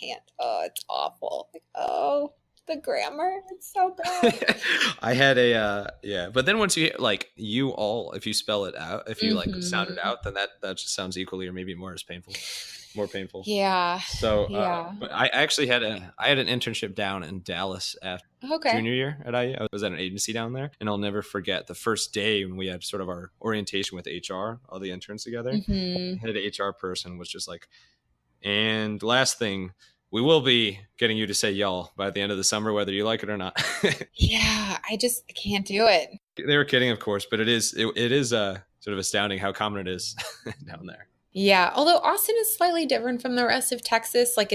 can't. Oh, it's awful. Like, oh, the grammar. It's so bad. I had but then once you like you all, if you spell it out, if you like sound it out, then that just sounds equally or maybe more painful. Yeah. So, but I actually had an internship down in Dallas after junior year at IU. I was at an agency down there, and I'll never forget the first day when we had sort of our orientation with HR, all the interns together. Mm-hmm. The HR person was just like, and last thing, we will be getting you to say y'all by the end of the summer, whether you like it or not. Yeah, I can't do it. They were kidding, of course, but it is sort of astounding how common it is down there. Yeah, although Austin is slightly different from the rest of Texas. Like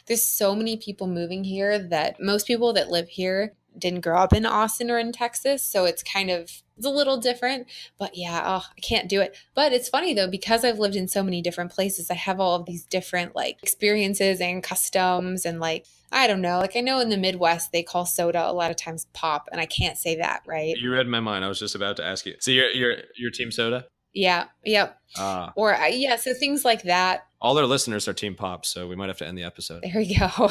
there's so many people moving here that most people that live here didn't grow up in Austin or in Texas. So it's a little different. But yeah, I can't do it. But it's funny though, because I've lived in so many different places, I have all of these different like experiences and customs and like, I don't know. Like I know in the Midwest, they call soda a lot of times pop, and I can't say that, right? You read my mind. I was just about to ask you. So you're team soda? Yeah. Yep. So things like that. All our listeners are team pop, so we might have to end the episode. There we go.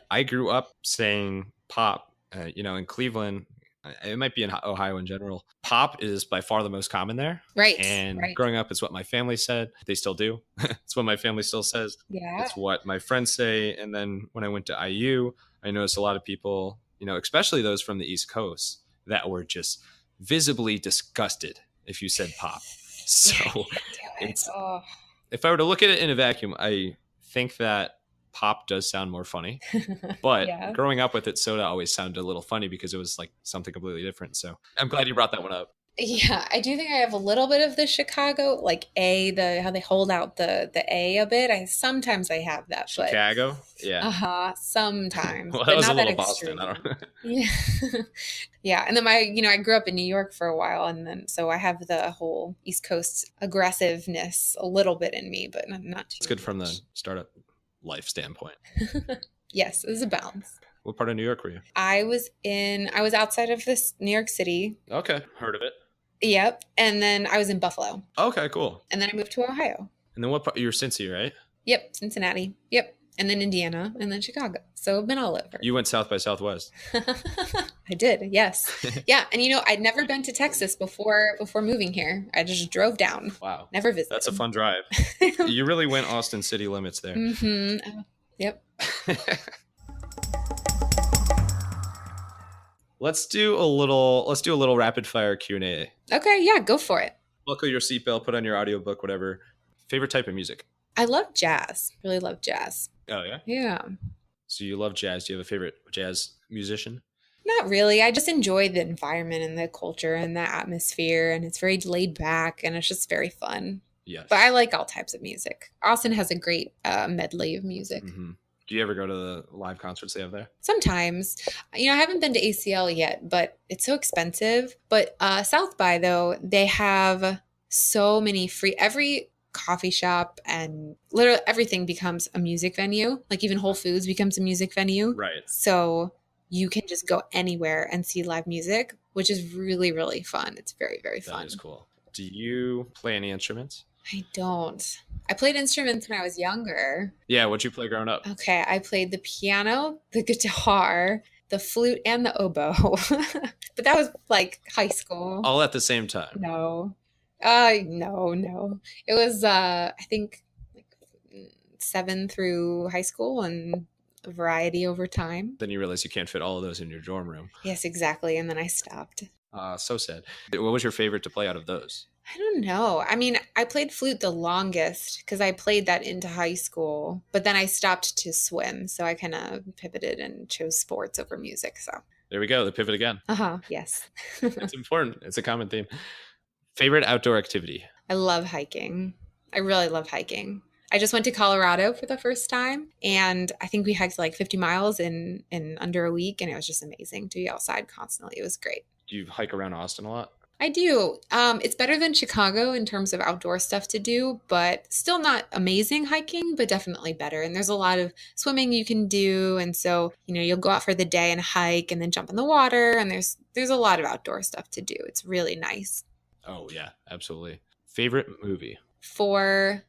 I grew up saying pop. In Cleveland, it might be in Ohio in general. Pop is by far the most common there. Right. And growing up, it's what my family said. They still do. It's what my family still says. Yeah. It's what my friends say. And then when I went to IU, I noticed a lot of people, especially those from the East Coast, that were just visibly disgusted if you said pop. So if I were to look at it in a vacuum, I think that pop does sound more funny. But growing up with it, soda always sounded a little funny because it was like something completely different. So I'm glad you brought that one up. Yeah, I do think I have a little bit of the Chicago, like how they hold out the A a bit. Sometimes I have that. Chicago? Yeah. Sometimes. Well, that was a little Boston. I don't know. Yeah. Yeah. And then I grew up in New York for a while. And then, so I have the whole East Coast aggressiveness a little bit in me, but not too It's good much. from the startup life standpoint. Yes, there's a balance. What part of New York were you? I was outside of this New York City. Okay. Heard of it. Yep. And then I was in Buffalo. Okay, cool. And then I moved to Ohio. And then what part? You're Cincy, right? Yep. Cincinnati. Yep. And then Indiana and then Chicago. So I've been all over. You went South by Southwest. I did. Yes. Yeah. And I'd never been to Texas before moving here. I just drove down. Wow. Never visited. That's a fun drive. You really went Austin city limits there. Mm-hmm. Yep. Let's do a little rapid fire Q&A. Okay, yeah, go for it. Buckle your seatbelt, put on your audiobook, whatever. Favorite type of music? I love jazz. Really love jazz. Oh, yeah? Yeah. So you love jazz. Do you have a favorite jazz musician? Not really. I just enjoy the environment and the culture and the atmosphere, and it's very laid back, and it's just very fun. Yes. But I like all types of music. Austin has a great medley of music. Mm-hmm. Do you ever go to the live concerts they have there? Sometimes. I haven't been to ACL yet, but it's so expensive. But South by, though, they have so many every coffee shop and literally everything becomes a music venue. Like even Whole Foods becomes a music venue. Right. So you can just go anywhere and see live music, which is really, really fun. It's very, very fun. That is cool. Do you play any instruments? I don't. I played instruments when I was younger. Yeah, what'd you play growing up? Okay, I played the piano, the guitar, the flute, and the oboe. But that was like high school. All at the same time? No. No. It was, I think, like 7 through high school and a variety over time. Then you realize you can't fit all of those in your dorm room. Yes, exactly. And then I stopped. So sad. What was your favorite to play out of those? I don't know. I mean, I played flute the longest because I played that into high school, but then I stopped to swim. So I kind of pivoted and chose sports over music. So there we go. The pivot again. Yes. It's important. It's a common theme. Favorite outdoor activity? I love hiking. I really love hiking. I just went to Colorado for the first time, and I think we hiked like 50 miles in under a week, and it was just amazing to be outside constantly. It was great. Do you hike around Austin a lot? I do. It's better than Chicago in terms of outdoor stuff to do, but still not amazing hiking, but definitely better. And there's a lot of swimming you can do. And so, you'll go out for the day and hike and then jump in the water. And there's a lot of outdoor stuff to do. It's really nice. Oh, yeah, absolutely. Favorite movie? For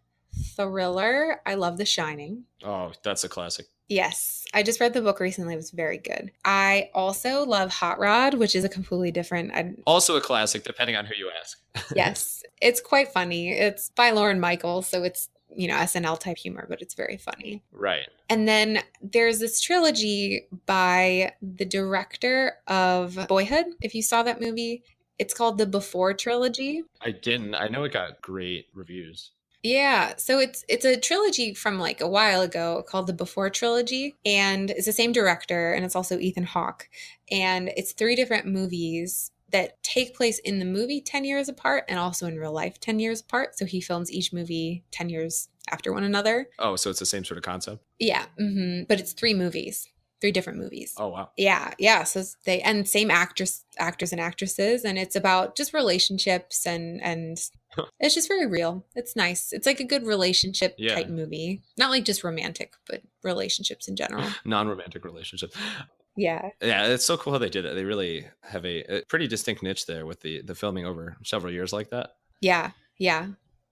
thriller, I love The Shining. Oh, that's a classic. Yes. I just read the book recently. It was very good. I also love Hot Rod, which is a completely different. Also a classic, depending on who you ask. Yes. It's quite funny. It's by Lauren Michaels. So it's, SNL type humor, but it's very funny. Right. And then there's this trilogy by the director of Boyhood. If you saw that movie, it's called the Before trilogy. I didn't. I know it got great reviews. Yeah, so it's a trilogy from like a while ago called the Before trilogy, and it's the same director, and it's also Ethan Hawke, and it's 3 different movies that take place in the movie 10 years apart and also in real life 10 years apart. So he films each movie 10 years after one another. Oh, so it's the same sort of concept? Yeah, but it's 3 movies. 3 different movies. Oh, wow. Yeah. So and same actors and actresses, and it's about just relationships and it's just very real. It's nice. It's like a good relationship type movie. Not like just romantic, but relationships in general. Non-romantic relationship. Yeah. Yeah, it's so cool how they did it. They really have a pretty distinct niche there with the filming over several years like that. Yeah.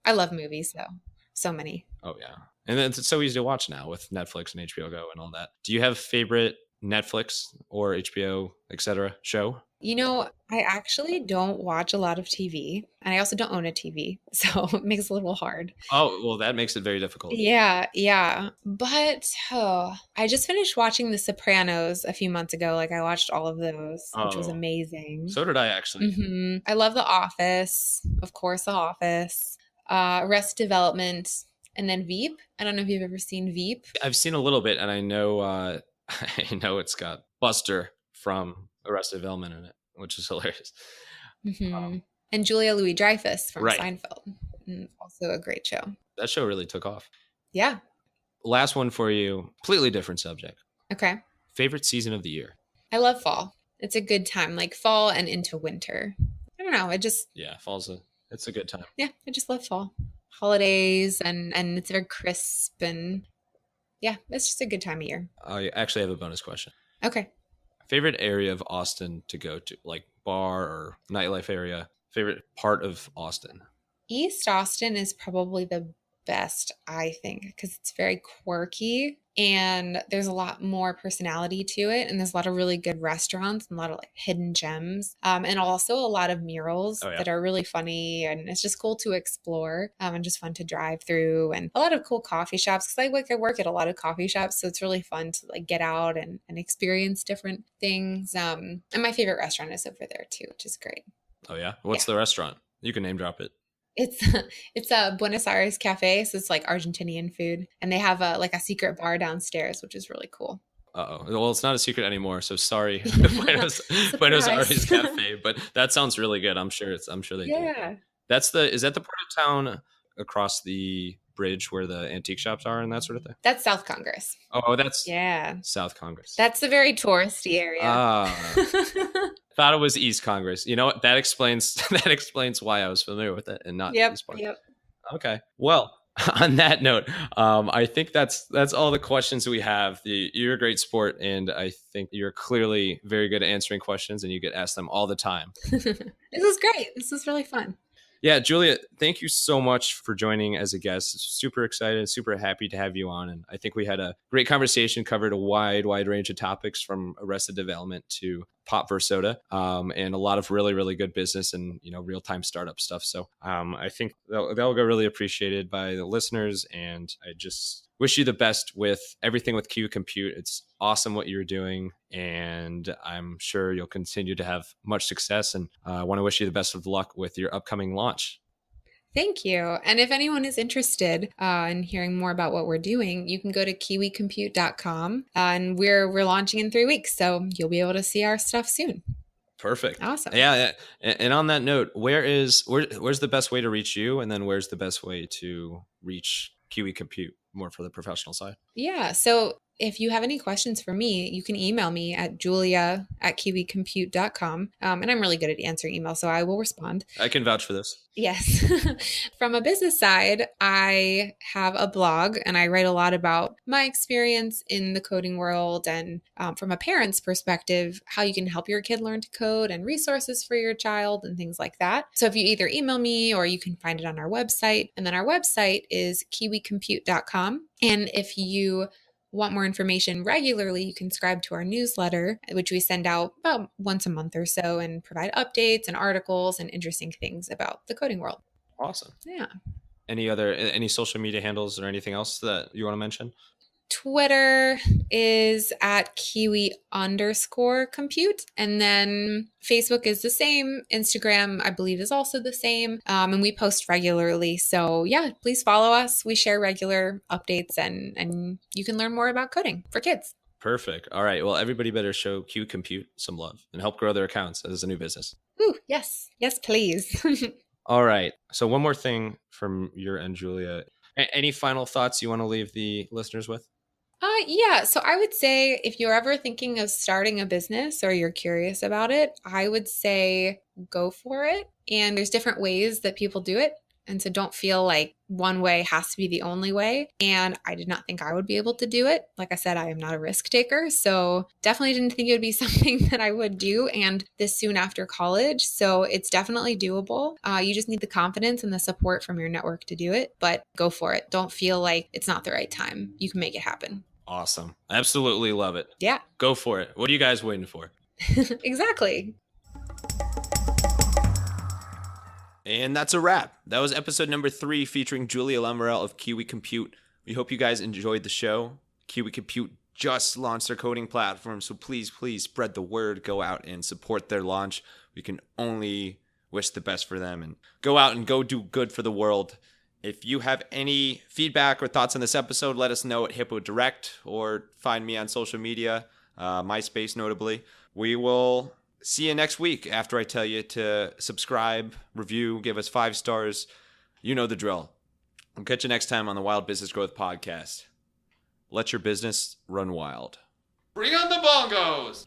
I love movies though. So many. Oh, yeah. And then it's so easy to watch now with Netflix and HBO Go and all that. Do you have a favorite Netflix or HBO, etc. show? I actually don't watch a lot of TV, and I also don't own a TV, so it makes it a little hard. Oh, well, that makes it very difficult. Yeah. But I just finished watching The Sopranos a few months ago. Like I watched all of those, which was amazing. So did I, actually. I love The Office, of course, The Office, Arrested Development, and then Veep. I don't know if you've ever seen Veep. I've seen a little bit, and I know it's got Buster from Arrested Development in it, which is hilarious. And Julia Louis-Dreyfus from Right. Seinfeld. Also a great show. That show really took off. Yeah. Last one for you. Completely different subject. Okay. Favorite season of the year? I love fall. It's a good time, like fall and into winter. I don't know. It's a good time. Yeah, I just love fall. Holidays and it's very crisp and yeah, it's just a good time of year. I actually have a bonus question. Okay. Favorite area of Austin to go to, like bar or nightlife area? Favorite part of Austin? East Austin is probably the best, I think, because it's very quirky and there's a lot more personality to it. And there's a lot of really good restaurants and a lot of like hidden gems. And also a lot of murals that are really funny. And it's just cool to explore and just fun to drive through, and a lot of cool coffee shops. Cause I work at a lot of coffee shops. So it's really fun to like get out and experience different things. And my favorite restaurant is over there too, which is great. Oh yeah. What's the restaurant? You can name drop it. It's a Buenos Aires cafe, so it's like Argentinian food, and they have a secret bar downstairs, which is really cool. Well, it's not a secret anymore, so sorry, Buenos Aires cafe, but that sounds really good. I'm sure they do. Yeah. Is that the part of town across the bridge where the antique shops are and that sort of thing? That's South Congress. Oh, that's South Congress. That's the very touristy area. Thought it was East Congress. You know what? That explains why I was familiar with it and not this part. Yep. Okay. Well, on that note, I think that's all the questions we have. You're a great sport, and I think you're clearly very good at answering questions, and you get asked them all the time. This is great. This is really fun. Yeah, Julia, thank you so much for joining as a guest. Super excited, super happy to have you on. And I think we had a great conversation, covered a wide range of topics from Arrested Development to Pop vs. Soda, and a lot of really, really good business and, real-time startup stuff. So I think they'll go really appreciated by the listeners. And I just wish you the best with everything with Kiwi Compute. It's awesome what you're doing, and I'm sure you'll continue to have much success. And I want to wish you the best of luck with your upcoming launch. Thank you. And if anyone is interested in hearing more about what we're doing, you can go to kiwicompute.com, and we're launching in 3 weeks. So you'll be able to see our stuff soon. Perfect. Awesome. Yeah. And on that note, where's the best way to reach you? And then where's the best way to reach Kiwi Compute more for the professional side? Yeah. So if you have any questions for me, you can email me at julia@kiwicompute.com. And I'm really good at answering emails, so I will respond. I can vouch for this. Yes. From a business side, I have a blog and I write a lot about my experience in the coding world and from a parent's perspective, how you can help your kid learn to code and resources for your child and things like that. So if you either email me or you can find it on our website. And then our website is kiwicompute.com. And if you want more information regularly, you can subscribe to our newsletter, which we send out about once a month or so and provide updates and articles and interesting things about the coding world. Awesome. Yeah. Any social media handles or anything else that you want to mention? Twitter is at Kiwi_compute. And then Facebook is the same. Instagram, I believe, is also the same. And we post regularly. So yeah, please follow us. We share regular updates and you can learn more about coding for kids. Perfect. All right. Well, everybody better show Q Compute some love and help grow their accounts as a new business. Ooh, yes. Yes, please. All right. So one more thing from your end, Julia. Any final thoughts you want to leave the listeners with? Yeah. So I would say if you're ever thinking of starting a business or you're curious about it, I would say go for it. And there's different ways that people do it. And so don't feel like one way has to be the only way. And I did not think I would be able to do it. Like I said, I am not a risk taker. So definitely didn't think it would be something that I would do. And this soon after college. So it's definitely doable. You just need the confidence and the support from your network to do it. But go for it. Don't feel like it's not the right time. You can make it happen. Awesome. Absolutely love it. Yeah. Go for it. What are you guys waiting for? Exactly. And that's a wrap. That was episode number 3 featuring Julia Lamorelle of Kiwi Compute. We hope you guys enjoyed the show. Kiwi Compute just launched their coding platform, so please spread the word. Go out and support their launch. We can only wish the best for them and go out and go do good for the world. If you have any feedback or thoughts on this episode, let us know at Hippo Direct or find me on social media, MySpace notably. We will see you next week after I tell you to subscribe, review, give us 5 stars. You know the drill. We'll catch you next time on the Wild Business Growth Podcast. Let your business run wild. Bring on the bongos!